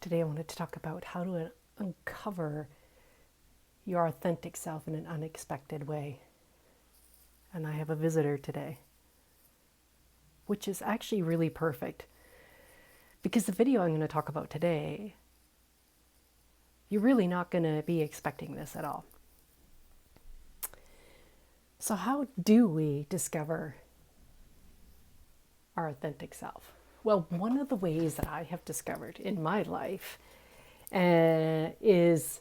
Today I wanted to talk about how to uncover your authentic self in an unexpected way. And I have a visitor today, which is actually really perfect because the video I'm going to talk about today, you're really not going to be expecting this at all. So how do we discover our authentic self? Well, one of the ways that I have discovered in my life is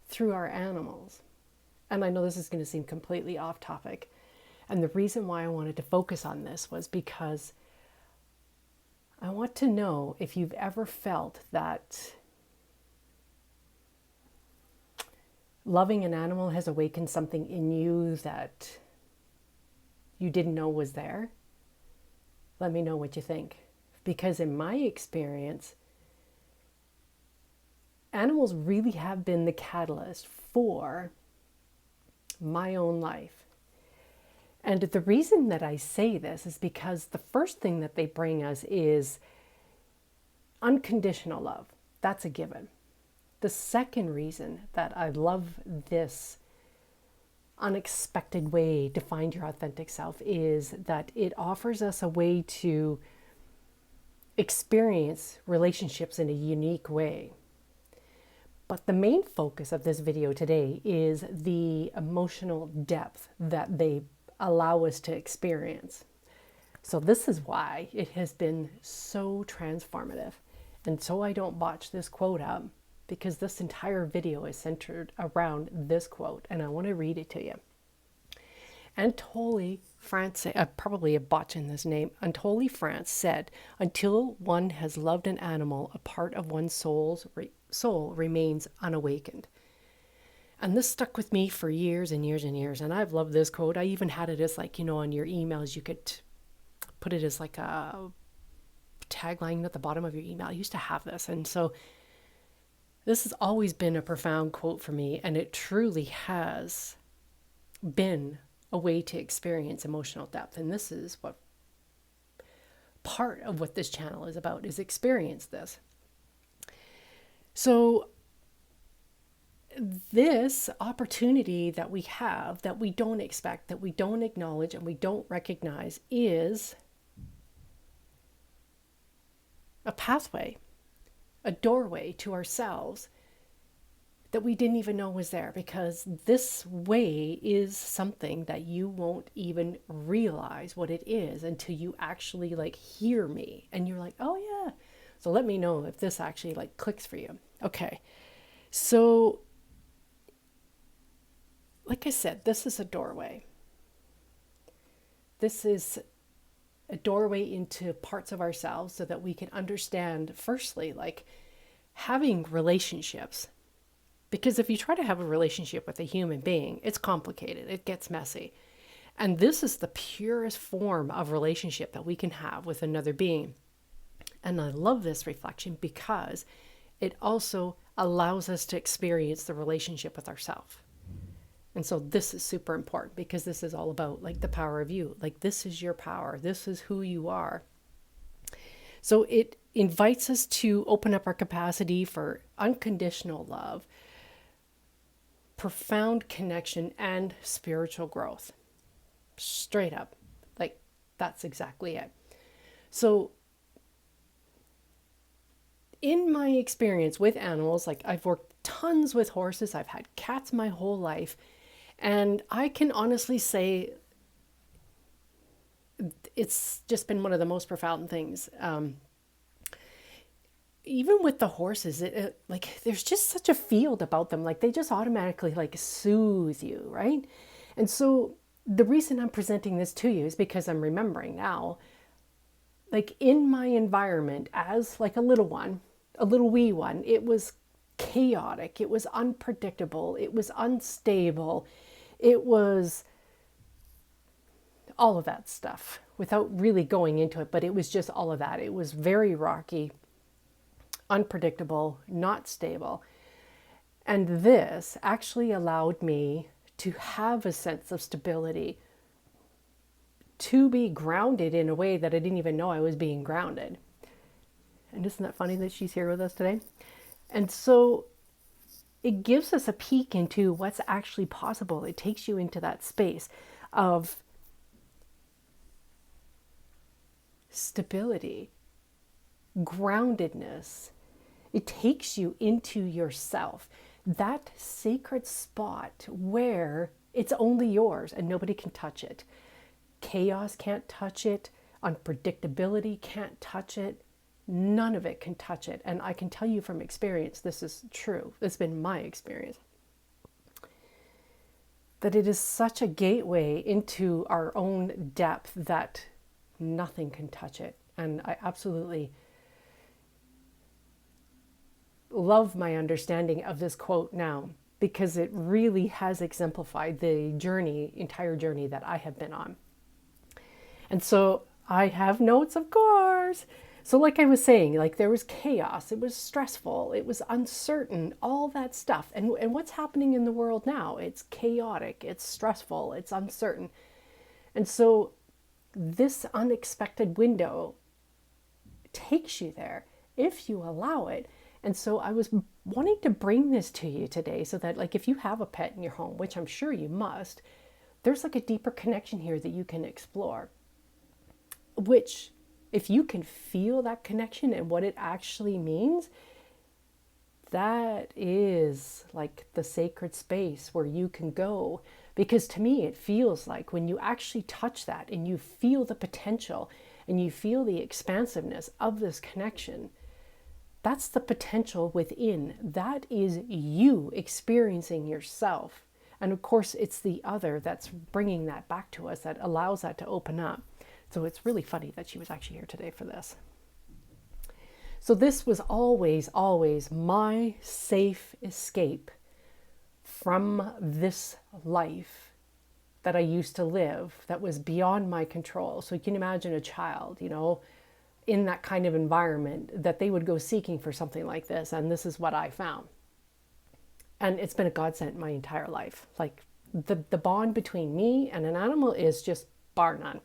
through our animals. And I know this is going to seem completely off topic. And the reason why I wanted to focus on this was because I want to know if you've ever felt that loving an animal has awakened something in you that you didn't know was there. Let me know what you think. Because in my experience, animals really have been the catalyst for my own life. And the reason that I say this is because the first thing that they bring us is unconditional love. That's a given. The second reason that I love this unexpected way to find your authentic self is that it offers us a way to experience relationships in a unique way. But the main focus of this video today is the emotional depth that they allow us to experience. So this is why it has been so transformative. And so I don't botch this quote up, because this entire video is centered around this quote, and I want to read it to you. Anatole France, probably a botch in this name, Anatole France said, "Until one has loved an animal, a part of one's soul remains unawakened." And this stuck with me for years and years and years, and I've loved this quote. I even had it as on your emails, you could put it as like a tagline at the bottom of your email. I used to have this, and so this has always been a profound quote for me, and it truly has been a way to experience emotional depth. And this is what part of what this channel is about, is experience this. So this opportunity that we have, that we don't expect, that we don't acknowledge, and we don't recognize, is a pathway, a doorway to ourselves that we didn't even know was there, because this way is something that you won't even realize what it is until you actually hear me and you're like, oh yeah. So let me know if this actually clicks for you. Okay. So like I said, this is a doorway. This is a doorway into parts of ourselves so that we can understand, firstly, having relationships. Because if you try to have a relationship with a human being, it's complicated, it gets messy. And this is the purest form of relationship that we can have with another being. And I love this reflection because it also allows us to experience the relationship with ourselves. And so this is super important, because this is all about the power of you. This is your power. This is who you are. So it invites us to open up our capacity for unconditional love, profound connection, and spiritual growth. Straight up. That's exactly it. So in my experience with animals, I've worked tons with horses, I've had cats my whole life, and I can honestly say it's just been one of the most profound things. Even with the horses, there's just such a field about them. They just automatically soothe you, right? And so the reason I'm presenting this to you is because I'm remembering now, in my environment as a little one, a little wee one, it was chaotic, it was unpredictable, it was unstable, it was all of that stuff without really going into it, but it was just all of that. It was very rocky, unpredictable, not stable. And this actually allowed me to have a sense of stability, to be grounded in a way that I didn't even know I was being grounded. And isn't that funny that she's here with us today? And so it gives us a peek into what's actually possible. It takes you into that space of stability, groundedness. It takes you into yourself, that sacred spot where it's only yours and nobody can touch it. Chaos can't touch it. Unpredictability can't touch it. None of it can touch it. And I can tell you from experience, this is true. It's been my experience. That it is such a gateway into our own depth that nothing can touch it. And I absolutely love my understanding of this quote now, because it really has exemplified the entire journey that I have been on. And so I have notes, of course. So like I was saying, like there was chaos, it was stressful, it was uncertain, all that stuff. And what's happening in the world now? It's chaotic, it's stressful, it's uncertain. And so this unexpected window takes you there if you allow it. And so I was wanting to bring this to you today so that, like, if you have a pet in your home, which I'm sure you must, there's like a deeper connection here that you can explore. Which, if you can feel that connection and what it actually means, that is like the sacred space where you can go. Because to me, it feels like when you actually touch that and you feel the potential and you feel the expansiveness of this connection, that's the potential within. That is you experiencing yourself. And of course, it's the other that's bringing that back to us, that allows that to open up. So it's really funny that she was actually here today for this. So this was always, always my safe escape from this life that I used to live that was beyond my control. So you can imagine a child, in that kind of environment, that they would go seeking for something like this. And this is what I found. And it's been a godsend my entire life. Like the bond between me and an animal is just bar none.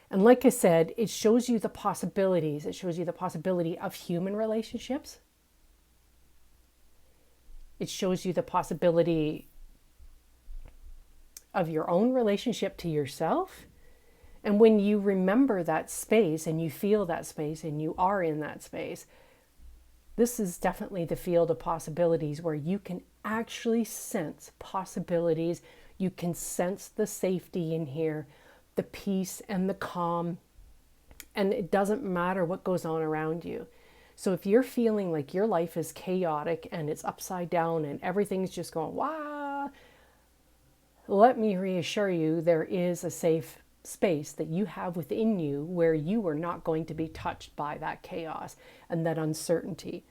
And like I said, it shows you the possibilities. It shows you the possibility of human relationships. It shows you the possibility of your own relationship to yourself. And when you remember that space and you feel that space and you are in that space, this is definitely the field of possibilities where you can actually sense possibilities. You can sense the safety in here, the peace and the calm, and it doesn't matter what goes on around you. So if you're feeling like your life is chaotic and it's upside down and everything's just going, wah, let me reassure you, there is a safe space that you have within you where you are not going to be touched by that chaos and that uncertainty.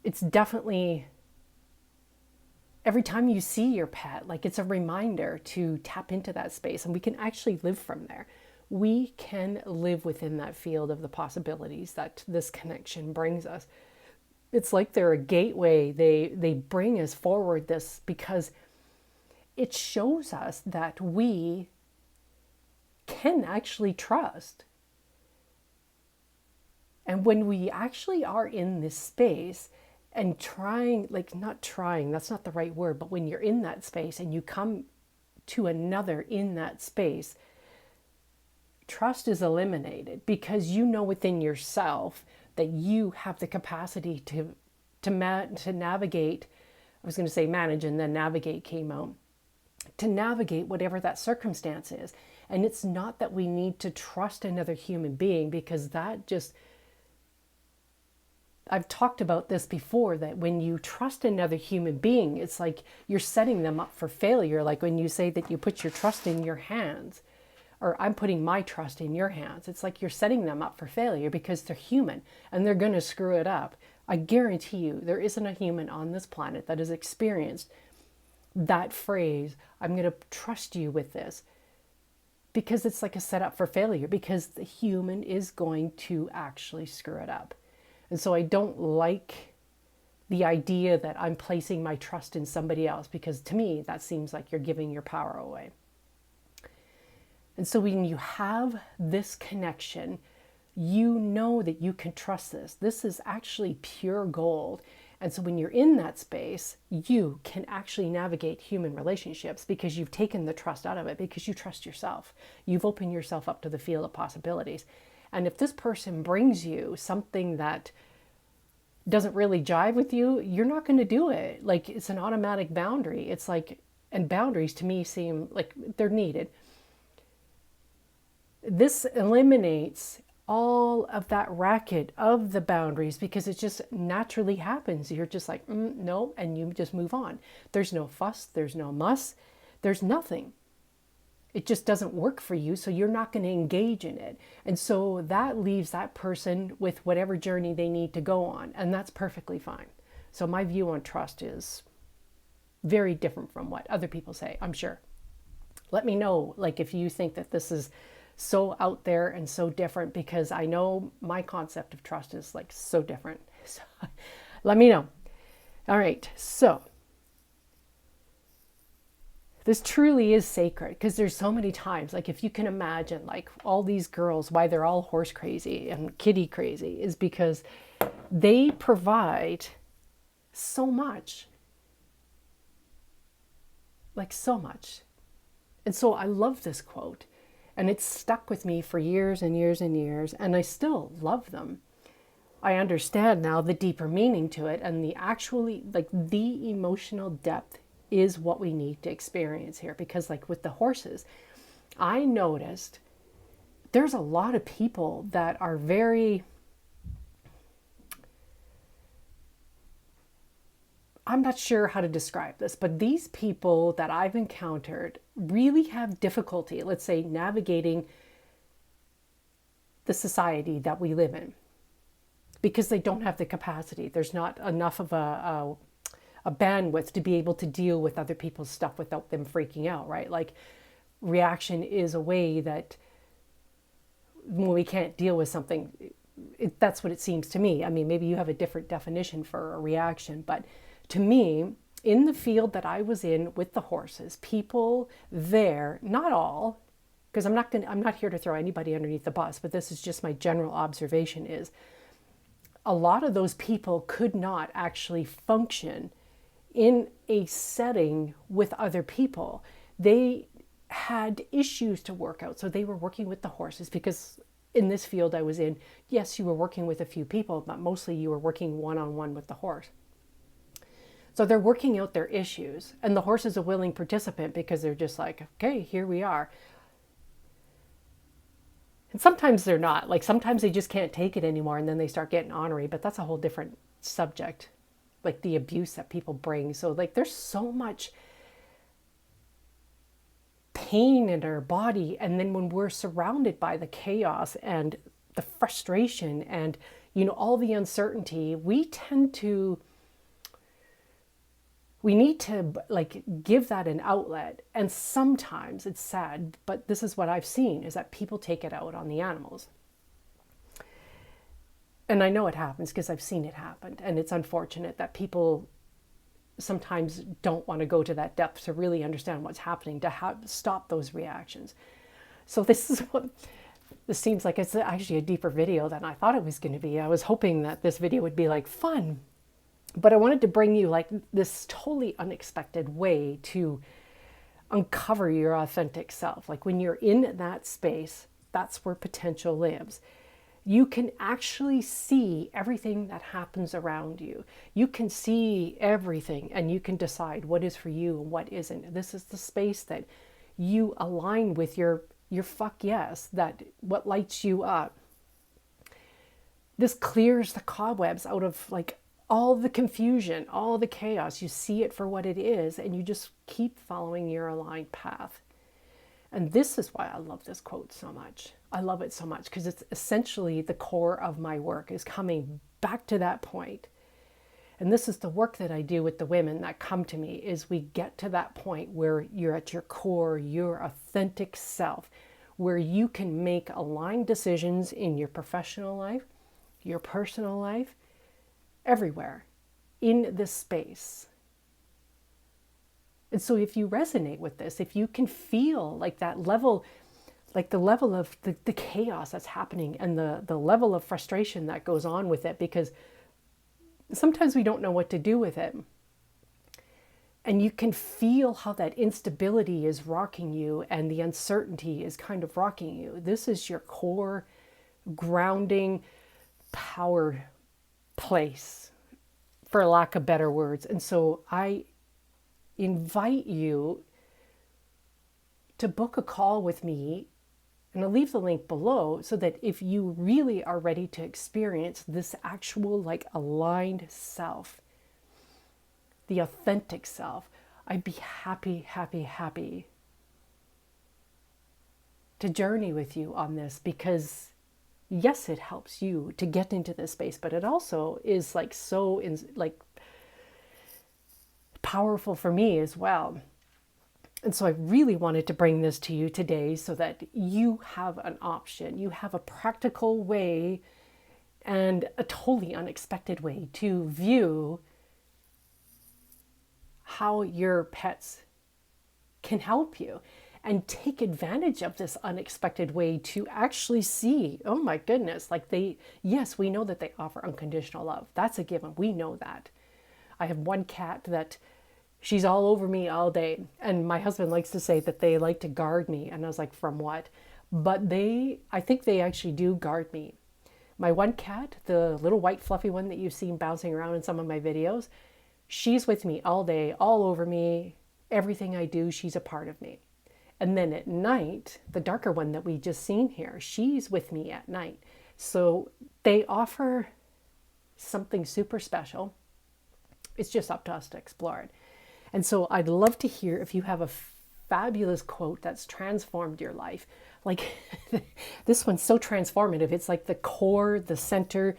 It's definitely, every time you see your pet, like it's a reminder to tap into that space, and we can actually live from there. We can live within that field of the possibilities that this connection brings us. It's like they're a gateway. They bring us forward this because it shows us that we can actually trust. And when we actually are in this space and trying, like not trying, that's not the right word, but when you're in that space and you come to another in that space, trust is eliminated because you know within yourself that you have the capacity to navigate. I was going to say manage, and then navigate came out. To navigate whatever that circumstance is. And it's not that we need to trust another human being, because that just, I've talked about this before, that when you trust another human being, it's like you're setting them up for failure. Like when you say that you put your trust in your hands, or I'm putting my trust in your hands, it's like you're setting them up for failure because they're human and they're going to screw it up. I guarantee you there isn't a human on this planet that has experienced that phrase, I'm going to trust you with this, because it's like a setup for failure, because the human is going to actually screw it up. And so I don't like the idea that I'm placing my trust in somebody else, because to me that seems like you're giving your power away. And so when you have this connection, you know that you can trust this. This is actually pure gold. And so when you're in that space, you can actually navigate human relationships because you've taken the trust out of it, because you trust yourself. You've opened yourself up to the field of possibilities. And if this person brings you something that doesn't really jive with you, you're not going to do it. Like, it's an automatic boundary. It's like, and boundaries to me seem like they're needed. This eliminates all of that racket of the boundaries because it just naturally happens. You're just like, no, and you just move on. There's no fuss, there's no muss, there's nothing. It just doesn't work for you, so you're not going to engage in it. And so that leaves that person with whatever journey they need to go on, and that's perfectly fine. So my view on trust is very different from what other people say, I'm sure. Let me know, like, if you think that this is so out there and so different, because I know my concept of trust is like so different. So let me know. All right, so this truly is sacred because there's so many times, like, if you can imagine, like, all these girls, why they're all horse crazy and kitty crazy is because they provide so much, like so much. And so I love this quote, and it's stuck with me for years and years and years, and I still love them. I understand now the deeper meaning to it, and the actually, like, the emotional depth is what we need to experience here. Because, like, with the horses, I noticed there's a lot of people that are very, I'm not sure how to describe this, but these people that I've encountered really have difficulty, let's say, navigating the society that we live in because they don't have the capacity. There's not enough of a bandwidth to be able to deal with other people's stuff without them freaking out, right? Like, reaction is a way that when we can't deal with something, that's what it seems to me. I mean, maybe you have a different definition for a reaction, but to me, in the field that I was in with the horses, people there, not all, because I'm not here to throw anybody underneath the bus, but this is just my general observation, is a lot of those people could not actually function in a setting with other people. They had issues to work out. So they were working with the horses because in this field I was in, yes, you were working with a few people, but mostly you were working one-on-one with the horse. So they're working out their issues, and the horse is a willing participant because they're just like, okay, here we are. And sometimes they're not. Like, sometimes they just can't take it anymore, and then they start getting ornery, but that's a whole different subject, like the abuse that people bring. So, like, there's so much pain in our body, and then when we're surrounded by the chaos and the frustration and, you know, all the uncertainty, we need to, like, give that an outlet. And sometimes it's sad, but this is what I've seen, is that people take it out on the animals. And I know it happens because I've seen it happen. And it's unfortunate that people sometimes don't want to go to that depth to really understand what's happening, to stop those reactions. So this seems like it's actually a deeper video than I thought it was going to be. I was hoping that this video would be like fun, but I wanted to bring you like this totally unexpected way to uncover your authentic self. Like, when you're in that space, that's where potential lives. You can actually see everything that happens around you. You can see everything, and you can decide what is for you and what isn't. This is the space that you align with your fuck yes, that what lights you up. This clears the cobwebs out of, like, all the confusion, all the chaos. You see it for what it is, and you just keep following your aligned path. And this is why I love this quote so much. I love it so much because it's essentially the core of my work, is coming back to that point. And this is the work that I do with the women that come to me, is we get to that point where you're at your core, your authentic self, where you can make aligned decisions in your professional life, your personal life, everywhere in this space. And so if you resonate with this, if you can feel like that level, like the level of the chaos that's happening and the level of frustration that goes on with it, because sometimes we don't know what to do with it. And you can feel how that instability is rocking you and the uncertainty is kind of rocking you. This is your core grounding power place, for lack of better words. And so I invite you to book a call with me, and I'll leave the link below, so that if you really are ready to experience this actual like aligned self, the authentic self, I'd be happy, happy, happy to journey with you on this, because yes, it helps you to get into this space, but it also is like so like powerful for me as well. And so I really wanted to bring this to you today so that you have an option. You have a practical way and a totally unexpected way to view how your pets can help you, and take advantage of this unexpected way to actually see, oh my goodness, like yes, we know that they offer unconditional love. That's a given. We know that. I have one cat that she's all over me all day. And my husband likes to say that they like to guard me. And I was like, from what? But I think they actually do guard me. My one cat, the little white fluffy one that you've seen bouncing around in some of my videos, she's with me all day, all over me. Everything I do, she's a part of me. And then at night, the darker one that we just seen here, she's with me at night. So they offer something super special. It's just up to us to explore it. And so I'd love to hear if you have a fabulous quote that's transformed your life. Like this one's so transformative. It's like the core, the center,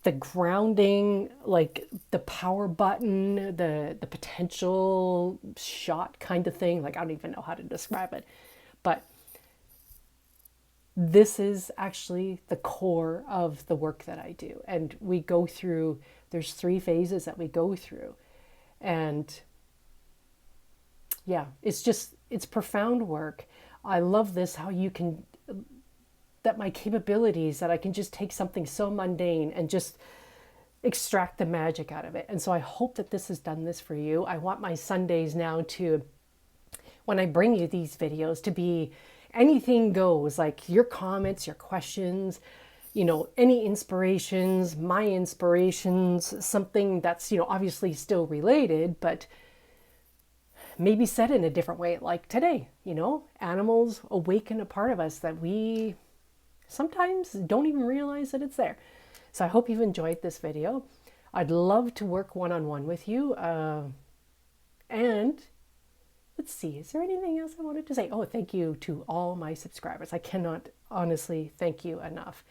the grounding, like the power button, the potential shot kind of thing. Like I don't even know how to describe it. But this is actually the core of the work that I do. And we go through, there's 3 phases that we go through. And yeah, it's profound work. I love this, how you can, that my capabilities, that I can just take something so mundane and just extract the magic out of it. And so I hope that this has done this for you. I want my Sundays now to, when I bring you these videos, to be anything goes, like your comments, your questions, any inspirations, my inspirations, something that's, obviously still related, but maybe said in a different way, like today, animals awaken a part of us that we sometimes don't even realize that it's there. So I hope you've enjoyed this video. I'd love to work one-on-one with you. And let's see, is there anything else I wanted to say? Oh, thank you to all my subscribers. I cannot honestly thank you enough.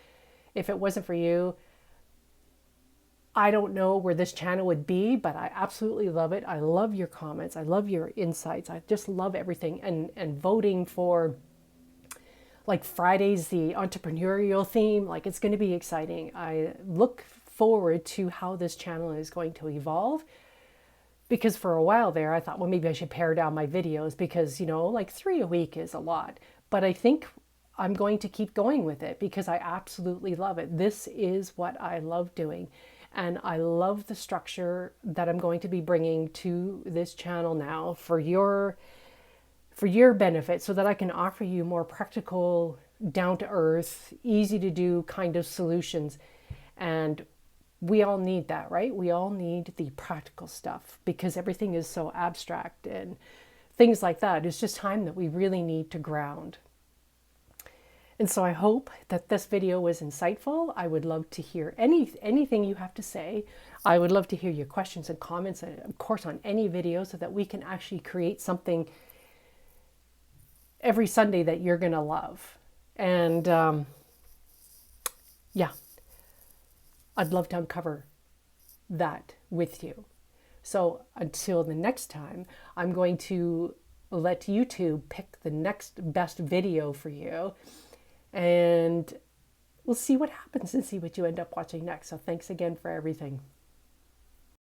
If it wasn't for you, I don't know where this channel would be, but I absolutely love it. I love your comments. I love your insights. I just love everything. And voting for like Friday's the entrepreneurial theme, like it's going to be exciting. I look forward to how this channel is going to evolve, because for a while there, I thought, well, maybe I should pare down my videos because, like 3 a week is a lot. But I think I'm going to keep going with it because I absolutely love it. This is what I love doing. And I love the structure that I'm going to be bringing to this channel now for your benefit, so that I can offer you more practical, down-to-earth, easy-to-do kind of solutions. And we all need that, right? We all need the practical stuff because everything is so abstract and things like that. It's just time that we really need to ground. And so I hope that this video was insightful. I would love to hear anything you have to say. I would love to hear your questions and comments, and of course on any video, so that we can actually create something every Sunday that you're going to love. And yeah, I'd love to uncover that with you. So until the next time, I'm going to let YouTube pick the next best video for you. And we'll see what happens and see what you end up watching next. So thanks again for everything.